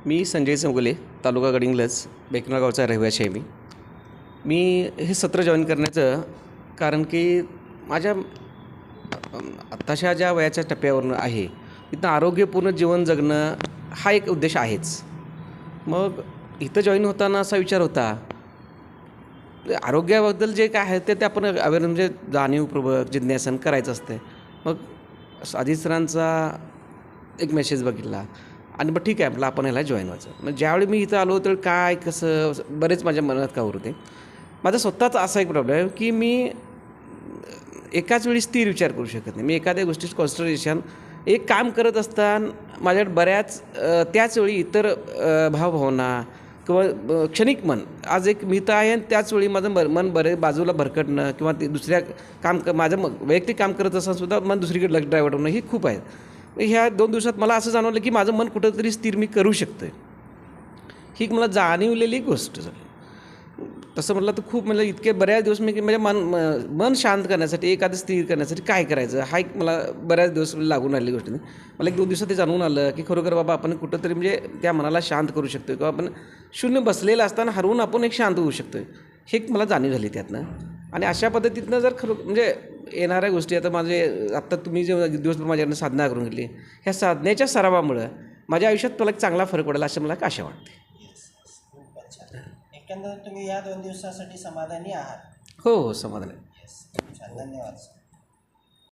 मी संजय चौगुले, तालुका गडिंग्लज, बेकनाळ गावचा रहिवासी आहे. मी हे सत्र जॉईन करण्याचं कारण की माझ्या आत्ताच्या ज्या वयाच्या टप्प्यावरून आहे तिथं आरोग्यपूर्ण जीवन जगणं हा एक उद्देश आहेच. मग इथं जॉईन होताना असा विचार होता, आरोग्याबद्दल जे काय आहे ते आपण म्हणजे जाणीवपूर्वक जिज्ञासन करायचं असते. मग आधी सरांचा एक मेसेज बघितला आणि मग ठीक आहे आपलं आपण ह्याला जॉईन व्हायचं. मग ज्यावेळी मी इथं आलो तर काय कसं बरेच माझ्या मनात का होते. माझा स्वतःचा असा एक प्रॉब्लेम आहे की मी एकाच वेळी स्थिर विचार करू शकत नाही. मी एखाद्या गोष्टीचं कॉन्सन्ट्रेशन एक काम करत असताना माझ्याकडे बऱ्याच त्याचवेळी इतर भावभावना किंवा क्षणिक मन आज एक मित्र आहे आणि त्याचवेळी माझं मन बाजूला भरकटणं किंवा ते दुसऱ्या माझं वैयक्तिक काम करत असताना सुद्धा मन दुसरीकडे लक्ष डायव्हर्ट होणं ही खूप आहे. ह्या 2 दिवसात मला असं जाणवलं की माझं मन कुठंतरी स्थिर मी करू शकतो आहे. ही मला जाणीवलेली गोष्ट झाली. तसं म्हटलं तर खूप म्हणजे इतके बऱ्याच दिवस मी म्हणजे मन शांत करण्यासाठी एखादं स्थिर करण्यासाठी काय करायचं हा एक मला बऱ्याच दिवस लागून आलेली गोष्ट नाही. मला 1-2 दिवसात ते जाणवून आलं की खरोखर बाबा आपण कुठंतरी म्हणजे त्या मनाला शांत करू शकतो किंवा आपण शून्य बसलेलं असताना हरवून आपण एक शांत होऊ शकतो. हे एक मला जाणीव झाली त्यातनं. आणि अशा पद्धतीतनं जर खरं म्हणजे येणाऱ्या गोष्टी आता आत्ता तुम्ही जे दिवसभर माझ्याकडनं साधना करून घेतली ह्या साधनेच्या सरावामुळं माझ्या आयुष्यात मला एक चांगला फरक पडेल असं मला आशा वाटते. एकंदरीत तुम्ही या 2 दिवसासाठी समाधानी आहात? हो समाधान आहे. धन्यवाद.